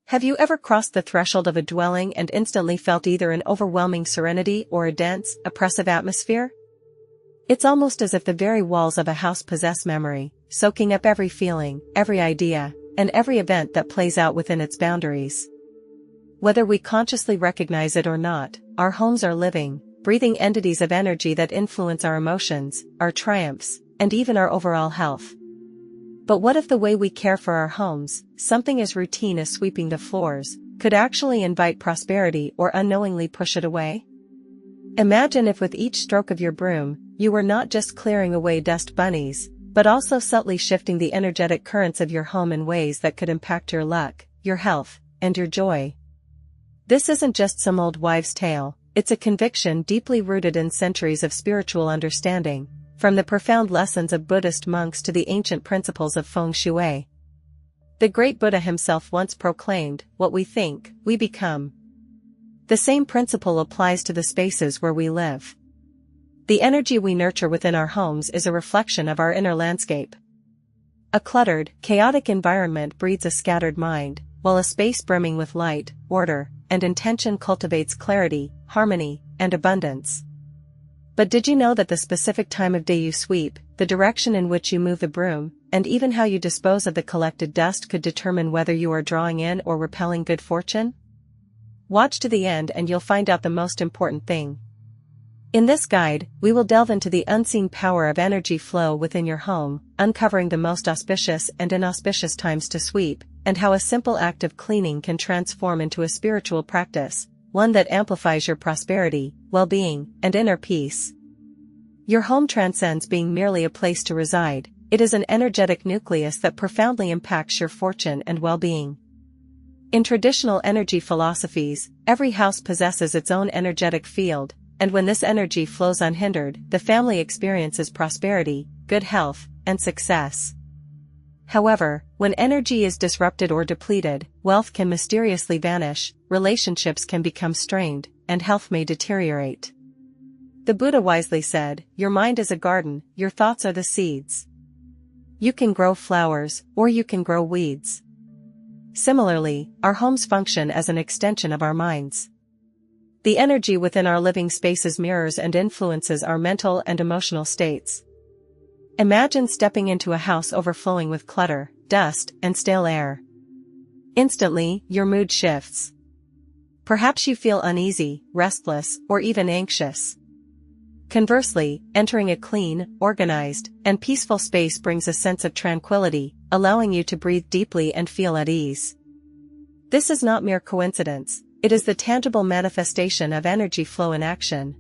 Have you ever crossed the threshold of a dwelling and instantly felt either an overwhelming serenity or a dense, oppressive atmosphere? It's almost as if the very walls of a house possess memory, soaking up every feeling, every idea, and every event that plays out within its boundaries. Whether we consciously recognize it or not, our homes are living, breathing entities of energy that influence our emotions, our triumphs, and even our overall health. But what if the way we care for our homes, something as routine as sweeping the floors, could actually invite prosperity or unknowingly push it away? Imagine if with each stroke of your broom, you were not just clearing away dust bunnies, but also subtly shifting the energetic currents of your home in ways that could impact your luck, your health, and your joy. This isn't just some old wives' tale, it's a conviction deeply rooted in centuries of spiritual understanding, from the profound lessons of Buddhist monks to the ancient principles of feng shui. The great Buddha himself once proclaimed, "What we think, we become." The same principle applies to the spaces where we live. The energy we nurture within our homes is a reflection of our inner landscape. A cluttered, chaotic environment breeds a scattered mind, while a space brimming with light, order, and intention cultivates clarity, harmony, and abundance. But did you know that the specific time of day you sweep, the direction in which you move the broom, and even how you dispose of the collected dust could determine whether you are drawing in or repelling good fortune? Watch to the end and you'll find out the most important thing. In this guide, we will delve into the unseen power of energy flow within your home, uncovering the most auspicious and inauspicious times to sweep, and how a simple act of cleaning can transform into a spiritual practice, one that amplifies your prosperity, well-being, and inner peace. Your home transcends being merely a place to reside, it is an energetic nucleus that profoundly impacts your fortune and well-being. In traditional energy philosophies, every house possesses its own energetic field, and when this energy flows unhindered, the family experiences prosperity, good health, and success. However, when energy is disrupted or depleted, wealth can mysteriously vanish, relationships can become strained, and health may deteriorate. The Buddha wisely said, "Your mind is a garden, your thoughts are the seeds. You can grow flowers, or you can grow weeds." Similarly, our homes function as an extension of our minds. The energy within our living spaces mirrors and influences our mental and emotional states. Imagine stepping into a house overflowing with clutter, dust, and stale air. Instantly, your mood shifts. Perhaps you feel uneasy, restless, or even anxious. Conversely, entering a clean, organized, and peaceful space brings a sense of tranquility, allowing you to breathe deeply and feel at ease. This is not mere coincidence, it is the tangible manifestation of energy flow in action.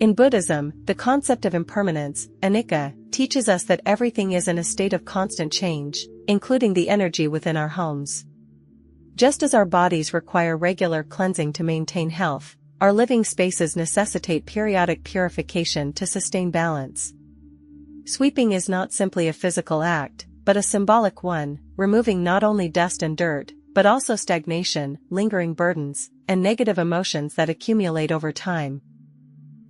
In Buddhism, the concept of impermanence, anicca, teaches us that everything is in a state of constant change, including the energy within our homes. Just as our bodies require regular cleansing to maintain health, our living spaces necessitate periodic purification to sustain balance. Sweeping is not simply a physical act, but a symbolic one, removing not only dust and dirt, but also stagnation, lingering burdens, and negative emotions that accumulate over time.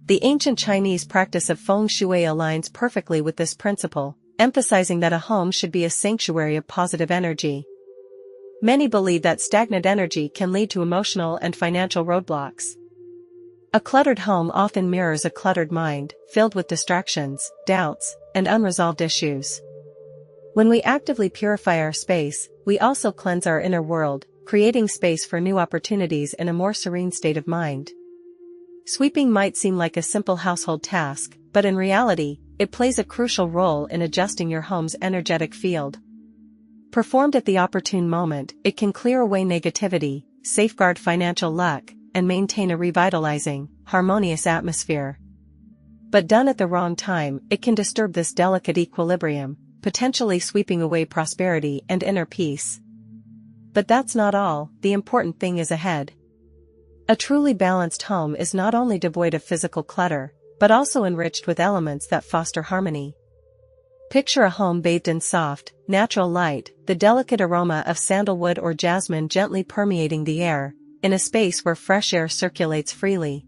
The ancient Chinese practice of feng shui aligns perfectly with this principle, emphasizing that a home should be a sanctuary of positive energy. Many believe that stagnant energy can lead to emotional and financial roadblocks. A cluttered home often mirrors a cluttered mind, filled with distractions, doubts, and unresolved issues. When we actively purify our space, we also cleanse our inner world, creating space for new opportunities in a more serene state of mind. Sweeping might seem like a simple household task, but in reality, it plays a crucial role in adjusting your home's energetic field. Performed at the opportune moment, it can clear away negativity, safeguard financial luck, and maintain a revitalizing, harmonious atmosphere. But done at the wrong time, it can disturb this delicate equilibrium, potentially sweeping away prosperity and inner peace. But that's not all, the important thing is ahead. A truly balanced home is not only devoid of physical clutter, but also enriched with elements that foster harmony. Picture a home bathed in soft, natural light, the delicate aroma of sandalwood or jasmine gently permeating the air, in a space where fresh air circulates freely.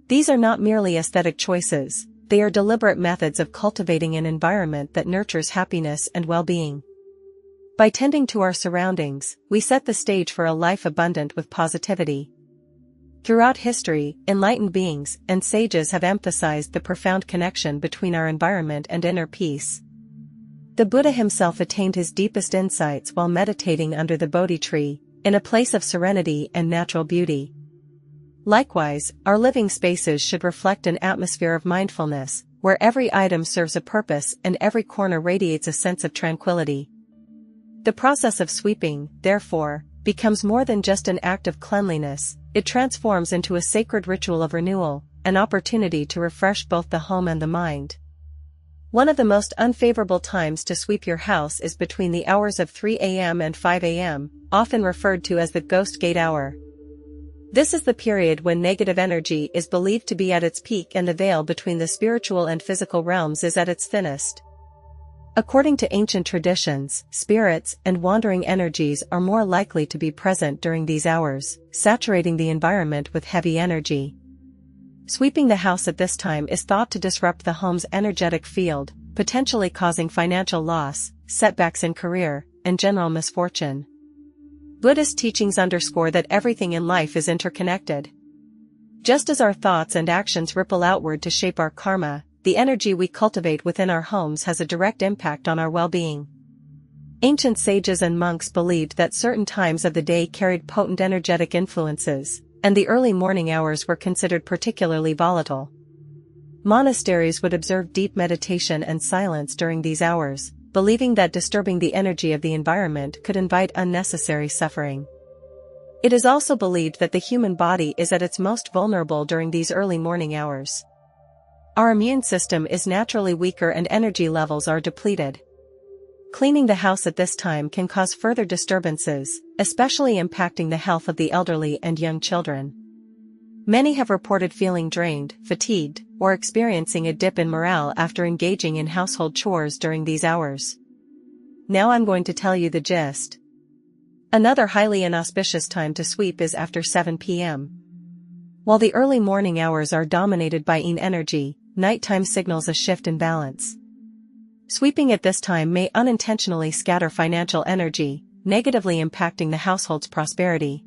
These are not merely aesthetic choices, they are deliberate methods of cultivating an environment that nurtures happiness and well-being. By tending to our surroundings, we set the stage for a life abundant with positivity. Throughout history, enlightened beings and sages have emphasized the profound connection between our environment and inner peace. The Buddha himself attained his deepest insights while meditating under the Bodhi tree, in a place of serenity and natural beauty. Likewise, our living spaces should reflect an atmosphere of mindfulness, where every item serves a purpose and every corner radiates a sense of tranquility. The process of sweeping, therefore, becomes more than just an act of cleanliness, it transforms into a sacred ritual of renewal, an opportunity to refresh both the home and the mind. One of the most unfavorable times to sweep your house is between the hours of 3 a.m. and 5 a.m., often referred to as the ghost gate hour. This is the period when negative energy is believed to be at its peak and the veil between the spiritual and physical realms is at its thinnest. According to ancient traditions, spirits and wandering energies are more likely to be present during these hours, saturating the environment with heavy energy. Sweeping the house at this time is thought to disrupt the home's energetic field, potentially causing financial loss, setbacks in career, and general misfortune. Buddhist teachings underscore that everything in life is interconnected. Just as our thoughts and actions ripple outward to shape our karma, the energy we cultivate within our homes has a direct impact on our well-being. Ancient sages and monks believed that certain times of the day carried potent energetic influences, and the early morning hours were considered particularly volatile. Monasteries would observe deep meditation and silence during these hours, believing that disturbing the energy of the environment could invite unnecessary suffering. It is also believed that the human body is at its most vulnerable during these early morning hours. Our immune system is naturally weaker and energy levels are depleted. Cleaning the house at this time can cause further disturbances, especially impacting the health of the elderly and young children. Many have reported feeling drained, fatigued, or experiencing a dip in morale after engaging in household chores during these hours. Now I'm going to tell you the gist. Another highly inauspicious time to sweep is after 7 p.m. While the early morning hours are dominated by yin energy, nighttime signals a shift in balance. Sweeping at this time may unintentionally scatter financial energy, negatively impacting the household's prosperity.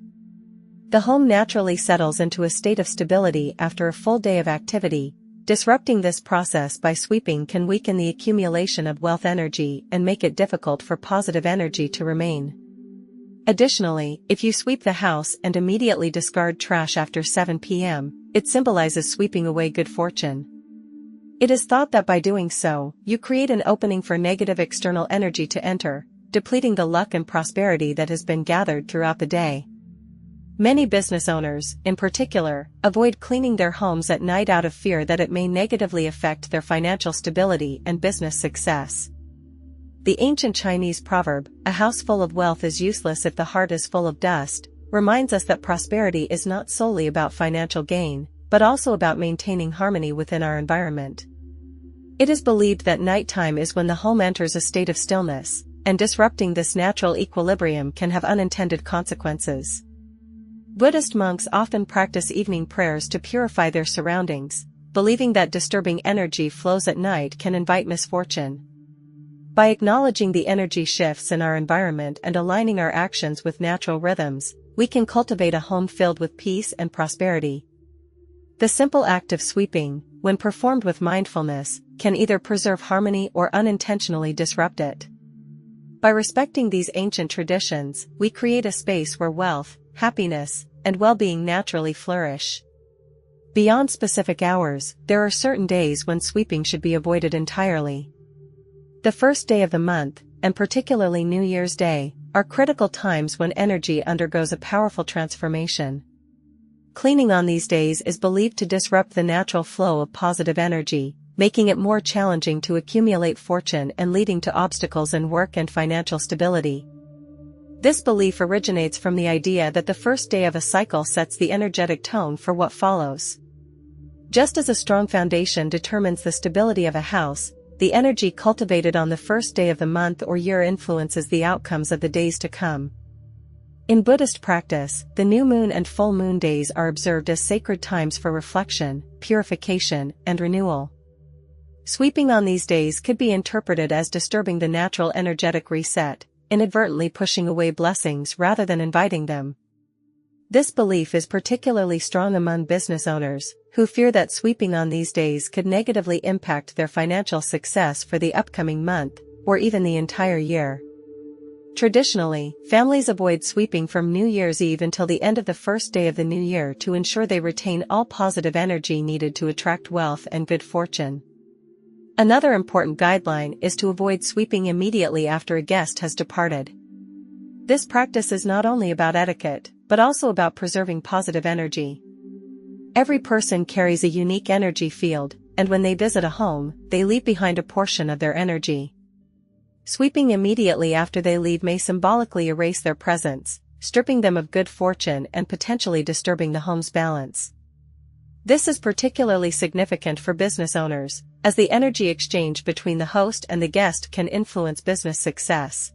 The home naturally settles into a state of stability after a full day of activity. Disrupting this process by sweeping can weaken the accumulation of wealth energy and make it difficult for positive energy to remain. Additionally, if you sweep the house and immediately discard trash after 7 p.m., it symbolizes sweeping away good fortune. It is thought that by doing so, you create an opening for negative external energy to enter, depleting the luck and prosperity that has been gathered throughout the day. Many business owners, in particular, avoid cleaning their homes at night out of fear that it may negatively affect their financial stability and business success. The ancient Chinese proverb, "A house full of wealth is useless if the heart is full of dust," reminds us that prosperity is not solely about financial gain, but also about maintaining harmony within our environment. It is believed that nighttime is when the home enters a state of stillness, and disrupting this natural equilibrium can have unintended consequences. Buddhist monks often practice evening prayers to purify their surroundings, believing that disturbing energy flows at night can invite misfortune. By acknowledging the energy shifts in our environment and aligning our actions with natural rhythms, we can cultivate a home filled with peace and prosperity. The simple act of sweeping, when performed with mindfulness, can either preserve harmony or unintentionally disrupt it. By respecting these ancient traditions, we create a space where wealth, happiness, and well-being naturally flourish. Beyond specific hours, there are certain days when sweeping should be avoided entirely. The first day of the month, and particularly New Year's Day, are critical times when energy undergoes a powerful transformation. Cleaning on these days is believed to disrupt the natural flow of positive energy, making it more challenging to accumulate fortune and leading to obstacles in work and financial stability. This belief originates from the idea that the first day of a cycle sets the energetic tone for what follows. Just as a strong foundation determines the stability of a house, the energy cultivated on the first day of the month or year influences the outcomes of the days to come. In Buddhist practice, the new moon and full moon days are observed as sacred times for reflection, purification, and renewal. Sweeping on these days could be interpreted as disturbing the natural energetic reset, inadvertently pushing away blessings rather than inviting them. This belief is particularly strong among business owners, who fear that sweeping on these days could negatively impact their financial success for the upcoming month, or even the entire year. Traditionally, families avoid sweeping from New Year's Eve until the end of the first day of the new year to ensure they retain all positive energy needed to attract wealth and good fortune. Another important guideline is to avoid sweeping immediately after a guest has departed. This practice is not only about etiquette, but also about preserving positive energy. Every person carries a unique energy field, and when they visit a home, they leave behind a portion of their energy. Sweeping immediately after they leave may symbolically erase their presence, stripping them of good fortune and potentially disturbing the home's balance. This is particularly significant for business owners, as the energy exchange between the host and the guest can influence business success.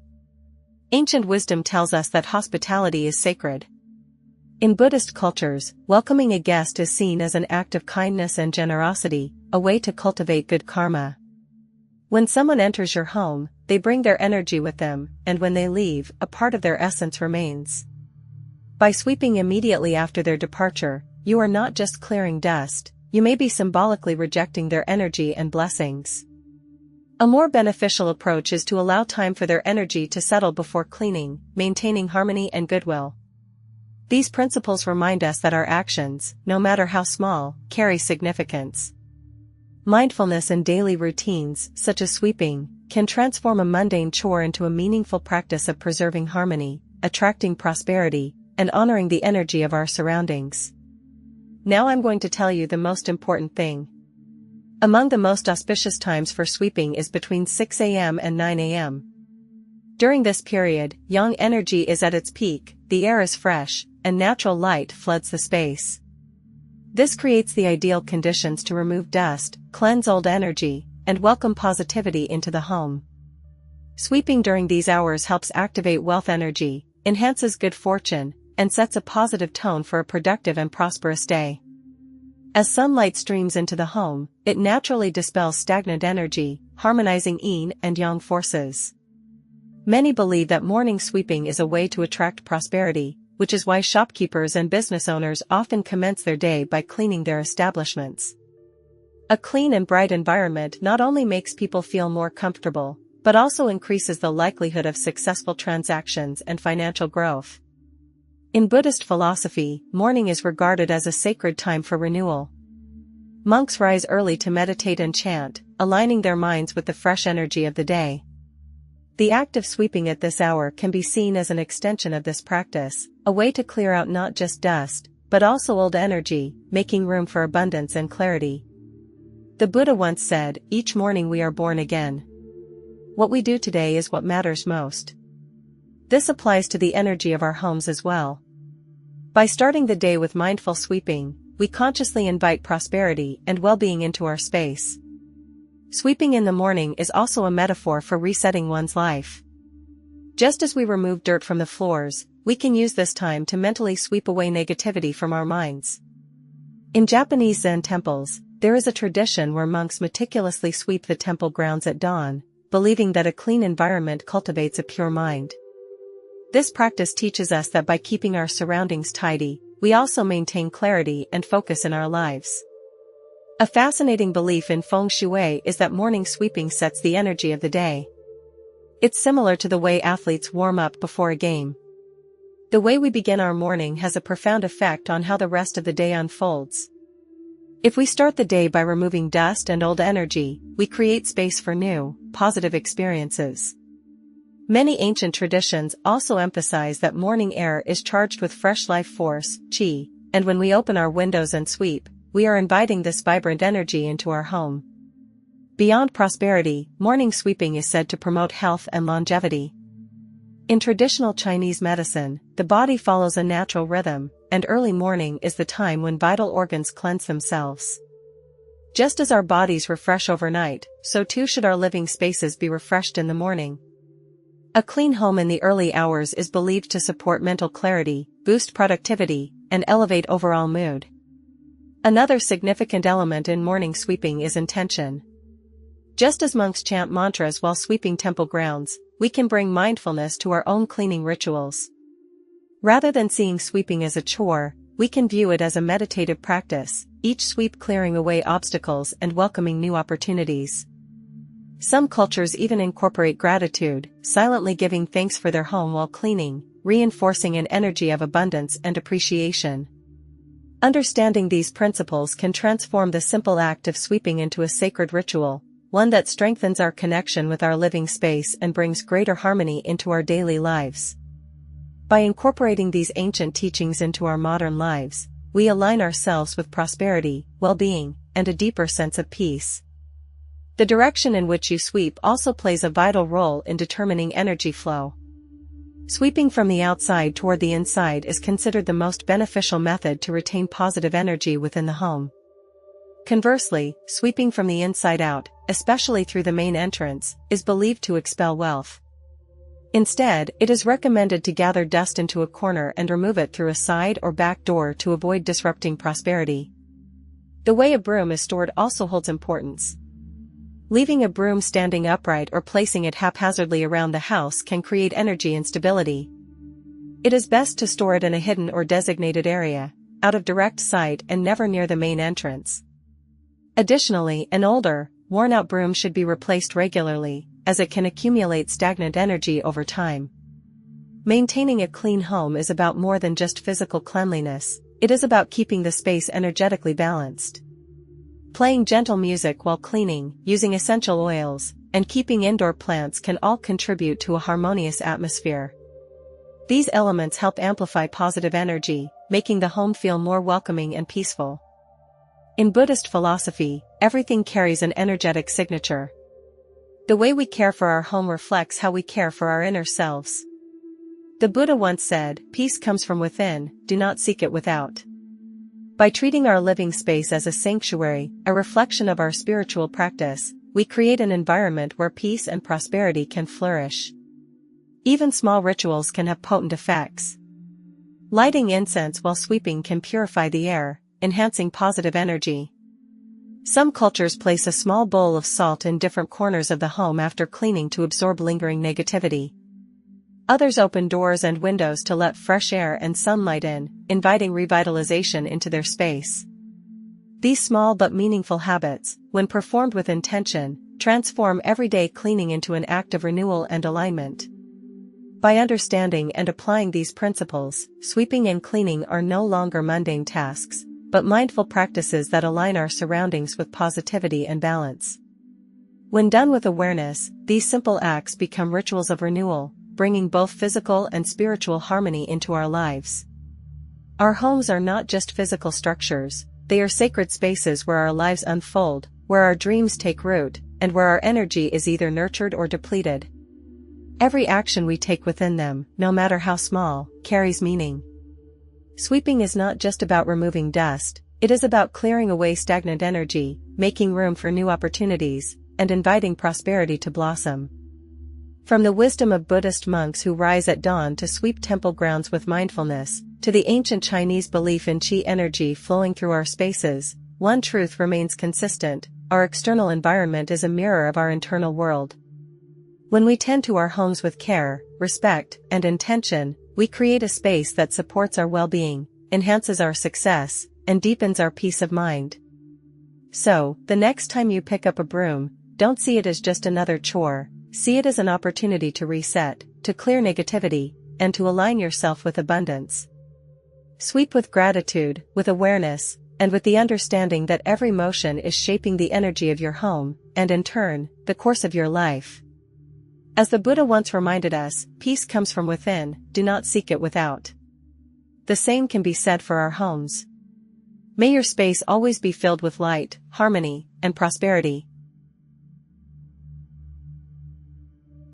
Ancient wisdom tells us that hospitality is sacred. In Buddhist cultures, welcoming a guest is seen as an act of kindness and generosity, a way to cultivate good karma. When someone enters your home, they bring their energy with them, and when they leave, a part of their essence remains. By sweeping immediately after their departure, you are not just clearing dust, you may be symbolically rejecting their energy and blessings. A more beneficial approach is to allow time for their energy to settle before cleaning, maintaining harmony and goodwill. These principles remind us that our actions, no matter how small, carry significance. Mindfulness in daily routines, such as sweeping, can transform a mundane chore into a meaningful practice of preserving harmony, attracting prosperity, and honoring the energy of our surroundings. Now I'm going to tell you the most important thing. Among the most auspicious times for sweeping is between 6 a.m. and 9 a.m. During this period, yang energy is at its peak, the air is fresh, and natural light floods the space. This creates the ideal conditions to remove dust, cleanse old energy, and welcome positivity into the home. Sweeping during these hours helps activate wealth energy, enhances good fortune, and sets a positive tone for a productive and prosperous day. As sunlight streams into the home, it naturally dispels stagnant energy, harmonizing yin and yang forces. Many believe that morning sweeping is a way to attract prosperity, which is why shopkeepers and business owners often commence their day by cleaning their establishments. A clean and bright environment not only makes people feel more comfortable, but also increases the likelihood of successful transactions and financial growth. In Buddhist philosophy, morning is regarded as a sacred time for renewal. Monks rise early to meditate and chant, aligning their minds with the fresh energy of the day. The act of sweeping at this hour can be seen as an extension of this practice, a way to clear out not just dust, but also old energy, making room for abundance and clarity. The Buddha once said, "Each morning we are born again. What we do today is what matters most." This applies to the energy of our homes as well. By starting the day with mindful sweeping, we consciously invite prosperity and well-being into our space. Sweeping in the morning is also a metaphor for resetting one's life. Just as we remove dirt from the floors, we can use this time to mentally sweep away negativity from our minds. In Japanese Zen temples, there is a tradition where monks meticulously sweep the temple grounds at dawn, believing that a clean environment cultivates a pure mind. This practice teaches us that by keeping our surroundings tidy, we also maintain clarity and focus in our lives. A fascinating belief in feng shui is that morning sweeping sets the energy of the day. It's similar to the way athletes warm up before a game. The way we begin our morning has a profound effect on how the rest of the day unfolds. If we start the day by removing dust and old energy, we create space for new, positive experiences. Many ancient traditions also emphasize that morning air is charged with fresh life force, qi, and when we open our windows and sweep, we are inviting this vibrant energy into our home. Beyond prosperity, morning sweeping is said to promote health and longevity. In traditional Chinese medicine, the body follows a natural rhythm, and early morning is the time when vital organs cleanse themselves. Just as our bodies refresh overnight, so too should our living spaces be refreshed in the morning. A clean home in the early hours is believed to support mental clarity, boost productivity, and elevate overall mood. Another significant element in morning sweeping is intention. Just as monks chant mantras while sweeping temple grounds, we can bring mindfulness to our own cleaning rituals. Rather than seeing sweeping as a chore, we can view it as a meditative practice, each sweep clearing away obstacles and welcoming new opportunities. Some cultures even incorporate gratitude, silently giving thanks for their home while cleaning, reinforcing an energy of abundance and appreciation. Understanding these principles can transform the simple act of sweeping into a sacred ritual, one that strengthens our connection with our living space and brings greater harmony into our daily lives. By incorporating these ancient teachings into our modern lives, we align ourselves with prosperity, well-being, and a deeper sense of peace. The direction in which you sweep also plays a vital role in determining energy flow. Sweeping from the outside toward the inside is considered the most beneficial method to retain positive energy within the home. Conversely, sweeping from the inside out, especially through the main entrance, is believed to expel wealth. Instead, it is recommended to gather dust into a corner and remove it through a side or back door to avoid disrupting prosperity. The way a broom is stored also holds importance. Leaving a broom standing upright or placing it haphazardly around the house can create energy instability. It is best to store it in a hidden or designated area, out of direct sight and never near the main entrance. Additionally, an older, worn-out broom should be replaced regularly, as it can accumulate stagnant energy over time. Maintaining a clean home is about more than just physical cleanliness, it is about keeping the space energetically balanced. Playing gentle music while cleaning, using essential oils, and keeping indoor plants can all contribute to a harmonious atmosphere. These elements help amplify positive energy, making the home feel more welcoming and peaceful. In Buddhist philosophy, everything carries an energetic signature. The way we care for our home reflects how we care for our inner selves. The Buddha once said, "Peace comes from within, do not seek it without." By treating our living space as a sanctuary, a reflection of our spiritual practice, we create an environment where peace and prosperity can flourish. Even small rituals can have potent effects. Lighting incense while sweeping can purify the air, enhancing positive energy. Some cultures place a small bowl of salt in different corners of the home after cleaning to absorb lingering negativity. Others open doors and windows to let fresh air and sunlight in, inviting revitalization into their space. These small but meaningful habits, when performed with intention, transform everyday cleaning into an act of renewal and alignment. By understanding and applying these principles, sweeping and cleaning are no longer mundane tasks, but mindful practices that align our surroundings with positivity and balance. When done with awareness, these simple acts become rituals of renewal, bringing both physical and spiritual harmony into our lives. Our homes are not just physical structures, they are sacred spaces where our lives unfold, where our dreams take root, and where our energy is either nurtured or depleted. Every action we take within them, no matter how small, carries meaning. Sweeping is not just about removing dust, it is about clearing away stagnant energy, making room for new opportunities, and inviting prosperity to blossom. From the wisdom of Buddhist monks who rise at dawn to sweep temple grounds with mindfulness, to the ancient Chinese belief in qi energy flowing through our spaces, one truth remains consistent: our external environment is a mirror of our internal world. When we tend to our homes with care, respect, and intention, we create a space that supports our well-being, enhances our success, and deepens our peace of mind. So, the next time you pick up a broom, don't see it as just another chore. See it as an opportunity to reset, to clear negativity, and to align yourself with abundance. Sweep with gratitude, with awareness, and with the understanding that every motion is shaping the energy of your home, and in turn, the course of your life. As the Buddha once reminded us, peace comes from within, do not seek it without. The same can be said for our homes. May your space always be filled with light, harmony, and prosperity.